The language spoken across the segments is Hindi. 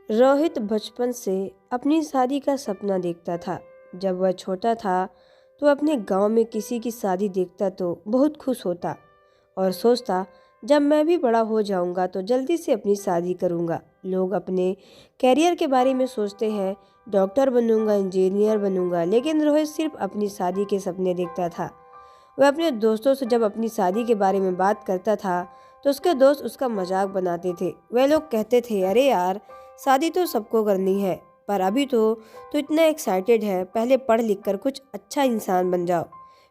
रोहित बचपन से अपनी शादी का सपना देखता था। जब वह छोटा था तो अपने गांव में किसी की शादी देखता तो बहुत खुश होता और सोचता, जब मैं भी बड़ा हो जाऊंगा तो जल्दी से अपनी शादी करूंगा। लोग अपने कैरियर के बारे में सोचते हैं, डॉक्टर बनूंगा, इंजीनियर बनूंगा, लेकिन रोहित सिर्फ अपनी शादी के सपने देखता था। वह अपने दोस्तों से जब अपनी शादी के बारे में बात करता था तो उसके दोस्त उसका मजाक बनाते थे। वह लोग कहते थे, अरे यार, शादी तो सबको करनी है, पर अभी तो इतना एक्साइटेड है, पहले पढ़ लिख कर कुछ अच्छा इंसान बन जाओ,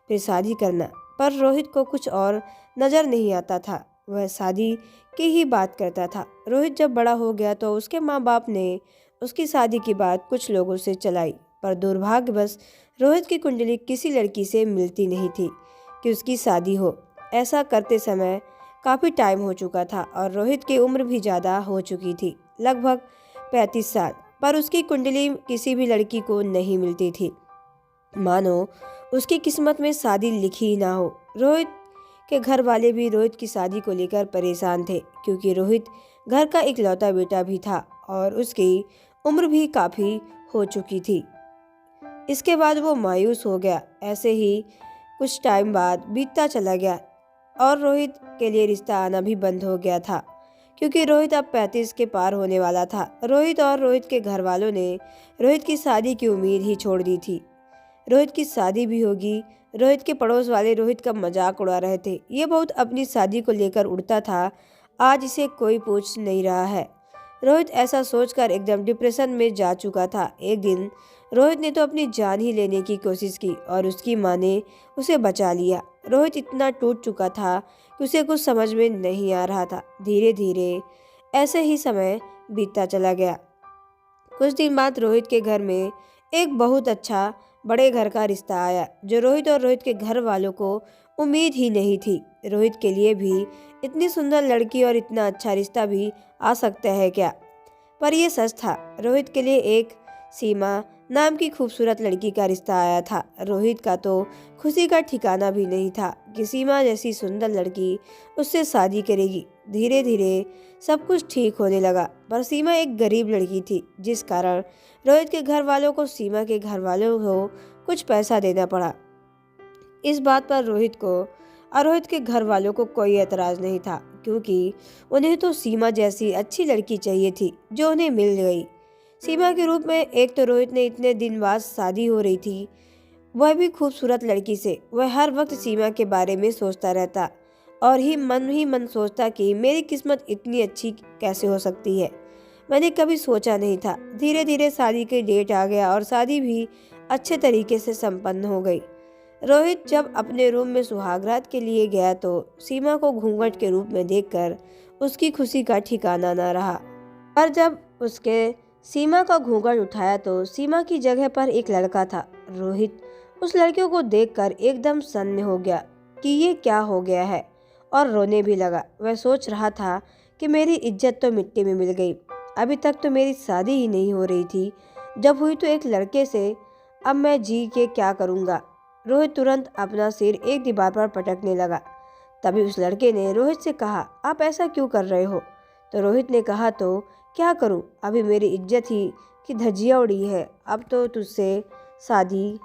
फिर शादी करना। पर रोहित को कुछ और नज़र नहीं आता था। वह शादी की ही बात करता था। रोहित जब बड़ा हो गया तो उसके माँ बाप ने उसकी शादी की बात कुछ लोगों से चलाई, पर दुर्भाग्यवश रोहित की कुंडली किसी लड़की से मिलती नहीं थी कि उसकी शादी हो। ऐसा करते समय काफ़ी टाइम हो चुका था और रोहित की उम्र भी ज़्यादा हो चुकी थी, लगभग 35 साल, पर उसकी कुंडली किसी भी लड़की को नहीं मिलती थी। मानो उसकी किस्मत में शादी लिखी ही ना हो। रोहित के घर वाले भी रोहित की शादी को लेकर परेशान थे, क्योंकि रोहित घर का इकलौता बेटा भी था और उसकी उम्र भी काफ़ी हो चुकी थी। इसके बाद वो मायूस हो गया। ऐसे ही कुछ टाइम बाद बीतता चला गया और रोहित के लिए रिश्ता आना भी बंद हो गया था, क्योंकि रोहित अब 35 के पार होने वाला था। रोहित और रोहित के घर वालों ने रोहित की शादी की उम्मीद ही छोड़ दी थी। रोहित की शादी भी होगी। रोहित के पड़ोस वाले रोहित का मजाक उड़ा रहे थे। ये बहुत अपनी शादी को लेकर उड़ता था, आज इसे कोई पूछ नहीं रहा है। रोहित ऐसा सोचकर एकदम डिप्रेशन में जा चुका था। एक दिन रोहित ने तो अपनी जान ही लेने की कोशिश की और उसकी माँ ने उसे बचा लिया। रोहित इतना टूट चुका था कि उसे कुछ समझ में नहीं आ रहा था। धीरे धीरे ऐसे ही समय बीतता चला गया। कुछ दिन बाद रोहित के घर में एक बहुत अच्छा बड़े घर का रिश्ता आया, जो रोहित और रोहित के घर वालों को उम्मीद ही नहीं थी। रोहित के लिए भी इतनी सुंदर लड़की और इतना अच्छा रिश्ता भी आ सकता है क्या? पर यह सच था। रोहित के लिए एक सीमा नाम की खूबसूरत लड़की का रिश्ता आया था। रोहित का तो खुशी का ठिकाना भी नहीं था कि सीमा जैसी सुंदर लड़की उससे शादी करेगी। धीरे धीरे सब कुछ ठीक होने लगा, पर सीमा एक गरीब लड़की थी, जिस कारण रोहित के घर वालों को सीमा के घर वालों को कुछ पैसा देना पड़ा। इस बात पर रोहित को और रोहित के घर वालों को कोई एतराज नहीं था, क्योंकि उन्हें तो सीमा जैसी अच्छी लड़की चाहिए थी, जो उन्हें मिल गई। सीमा के रूप में एक तो रोहित ने इतने दिन बाद शादी हो रही थी, वह भी खूबसूरत लड़की से। वह हर वक्त सीमा के बारे में सोचता रहता और ही मन सोचता कि मेरी किस्मत इतनी अच्छी कैसे हो सकती है, मैंने कभी सोचा नहीं था। धीरे धीरे शादी की डेट आ गया और शादी भी अच्छे तरीके से संपन्न हो गई। रोहित जब अपने रूम में सुहागरात के लिए गया तो सीमा को घूंघट के रूप में देखकर उसकी खुशी का ठिकाना न रहा। पर जब उसके सीमा का घूंघट उठाया तो सीमा की जगह पर एक लड़का था। रोहित उस लड़के को देखकर एकदम सन्न हो गया कि ये क्या हो गया है, और रोने भी लगा। वह सोच रहा था कि मेरी इज्जत तो मिट्टी में मिल गई। अभी तक तो मेरी शादी ही नहीं हो रही थी, जब हुई तो एक लड़के से, अब मैं जी के क्या करूँगा। रोहित तुरंत अपना सिर एक दीवार पर पटकने लगा। तभी उस लड़के ने रोहित से कहा, आप ऐसा क्यों कर रहे हो? तो रोहित ने कहा, तो क्या करूं, अभी मेरी इज्जत ही की धज्जियां उड़ी है, अब तो तुझसे शादी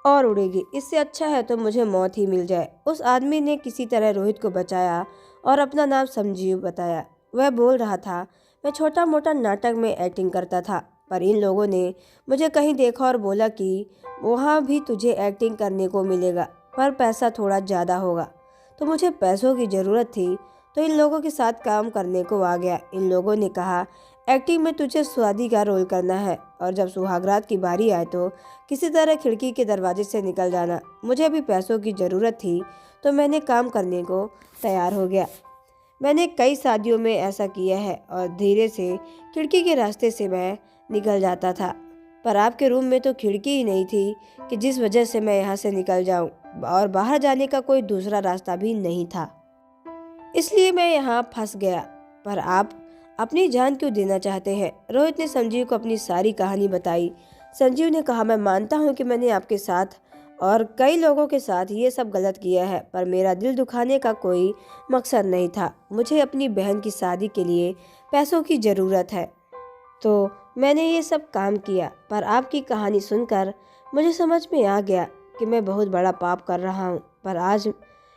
और उड़ेगी। इससे अच्छा है तो मुझे मौत ही मिल जाए। उस आदमी ने किसी तरह रोहित को बचाया और अपना नाम संजीव बताया। वह बोल रहा था, मैं छोटा मोटा नाटक में एक्टिंग करता था, पर इन लोगों ने मुझे कहीं देखा और बोला कि वहाँ भी तुझे एक्टिंग करने को मिलेगा, पर पैसा थोड़ा ज़्यादा होगा। तो मुझे पैसों की ज़रूरत थी, तो इन लोगों के साथ काम करने को आ गया। इन लोगों ने कहा, एक्टिंग में तुझे स्वादी का रोल करना है और जब सुहागरात की बारी आए तो किसी तरह खिड़की के दरवाजे से निकल जाना। मुझे भी पैसों की ज़रूरत थी, तो मैंने काम करने को तैयार हो गया। मैंने कई शादियों में ऐसा किया है और धीरे से खिड़की के रास्ते से मैं निकल जाता था, पर आपके रूम में तो खिड़की ही नहीं थी कि जिस वजह से मैं यहाँ से निकल जाऊँ, और बाहर जाने का कोई दूसरा रास्ता भी नहीं था, इसलिए मैं यहाँ फंस गया। पर आप अपनी जान क्यों देना चाहते हैं? रोहित ने संजीव को अपनी सारी कहानी बताई। संजीव ने कहा, मैं मानता हूँ कि मैंने आपके साथ और कई लोगों के साथ ये सब गलत किया है, पर मेरा दिल दुखाने का कोई मकसद नहीं था। मुझे अपनी बहन की शादी के लिए पैसों की ज़रूरत है, तो मैंने ये सब काम किया। पर आपकी कहानी सुनकर मुझे समझ में आ गया कि मैं बहुत बड़ा पाप कर रहा हूँ। पर आज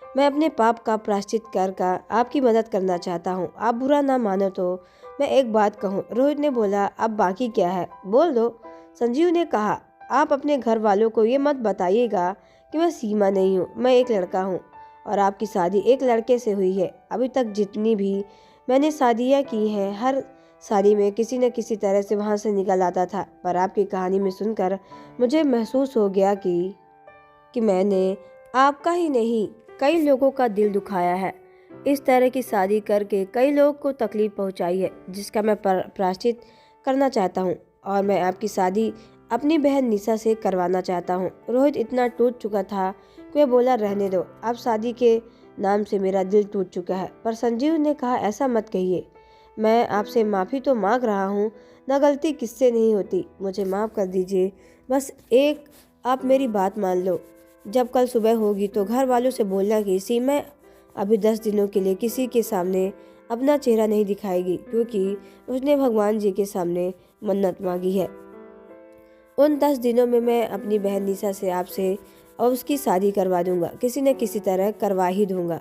मैं अपने पाप का प्रायश्चित कर आपकी मदद करना चाहता हूँ। आप बुरा ना मानो तो मैं एक बात कहूँ। रोहित ने बोला, अब बाकी क्या है, बोल दो। संजीव ने कहा, आप अपने घर वालों को ये मत बताइएगा कि मैं सीमा नहीं हूँ, मैं एक लड़का हूँ और आपकी शादी एक लड़के से हुई है। अभी तक जितनी भी मैंने शादियाँ की हैं, हर शादी में किसी न किसी तरह से वहाँ से निकल आता था। पर आपकी कहानी में सुनकर मुझे महसूस हो गया कि मैंने आपका ही नहीं कई लोगों का दिल दुखाया है। इस तरह की शादी करके कई लोगों को तकलीफ पहुंचाई है, जिसका मैं प्रायश्चित करना चाहता हूं। और मैं आपकी शादी अपनी बहन निशा से करवाना चाहता हूं। रोहित इतना टूट चुका था कि वह बोला, रहने दो, अब शादी के नाम से मेरा दिल टूट चुका है। पर संजीव ने कहा, ऐसा मत कहिए, मैं आपसे माफ़ी तो मांग रहा हूँ, ना गलती किससे नहीं होती, मुझे माफ़ कर दीजिए। बस एक आप मेरी बात मान लो, जब कल सुबह होगी तो घर वालों से बोलना कि सीमा अभी 10 दिनों के लिए किसी के सामने अपना चेहरा नहीं दिखाएगी, क्योंकि उसने भगवान जी के सामने मन्नत मांगी है। उन 10 दिनों में मैं अपनी बहन निशा से आपसे और उसकी शादी करवा दूंगा, किसी न किसी तरह करवा ही दूंगा।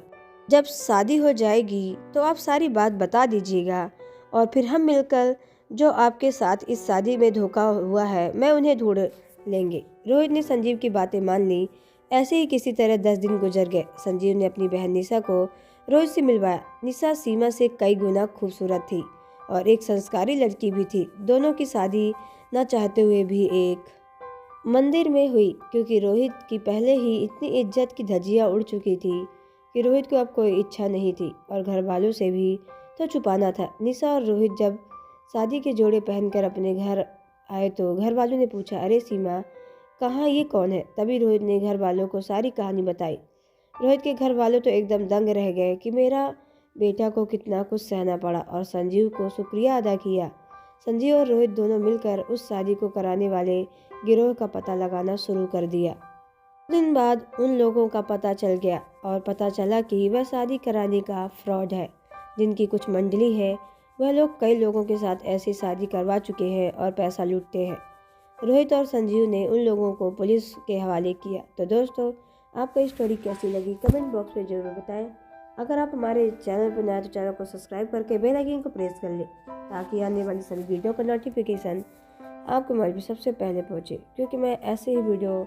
जब शादी हो जाएगी तो आप सारी बात बता दीजिएगा और फिर हम मिलकर जो आपके साथ इस शादी में धोखा हुआ है, मैं उन्हें ढूंढ लेंगे। रोहित ने संजीव की बातें मान ली। ऐसे ही किसी तरह 10 दिन गुजर गए। संजीव ने अपनी बहन निशा को रोहित से मिलवाया। निशा सीमा से कई गुना खूबसूरत थी और एक संस्कारी लड़की भी थी। दोनों की शादी न चाहते हुए भी एक मंदिर में हुई, क्योंकि रोहित की पहले ही इतनी इज्जत की धज्जियां उड़ चुकी थी कि रोहित को अब कोई इच्छा नहीं थी और घर वालों से भी तो छुपाना था। निशा और रोहित जब शादी के जोड़े पहनकर अपने घर आए तो घर वालों ने पूछा, अरे सीमा, कहाँ, ये कौन है? तभी रोहित ने घर वालों को सारी कहानी बताई। रोहित के घर वालों तो एकदम दंग रह गए कि मेरा बेटा को कितना कुछ सहना पड़ा, और संजीव को शुक्रिया अदा किया। संजीव और रोहित दोनों मिलकर उस शादी को कराने वाले गिरोह का पता लगाना शुरू कर दिया। दिन बाद उन लोगों का पता चल गया और पता चला कि वह शादी कराने का फ्रॉड है। जिनकी कुछ मंडली है, वह लोग कई लोगों के साथ ऐसी शादी करवा चुके हैं और पैसा लूटते हैं। रोहित और संजीव ने उन लोगों को पुलिस के हवाले किया। तो दोस्तों, आपको स्टोरी कैसी लगी कमेंट बॉक्स में जरूर बताएं। अगर आप हमारे चैनल पर नए तो चैनल को सब्सक्राइब करके बेल आइकन को प्रेस कर लें, ताकि आने वाली सभी वीडियो का नोटिफिकेशन आपके मोबाइल पर सबसे पहले पहुंचे, क्योंकि मैं ऐसे ही वीडियो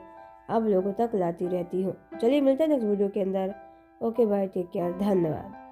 आप लोगों तक लाती रहती हूँ। चलिए मिलते हैं नेक्स्ट वीडियो के अंदर। ओके बाय, टेक केयर, धन्यवाद।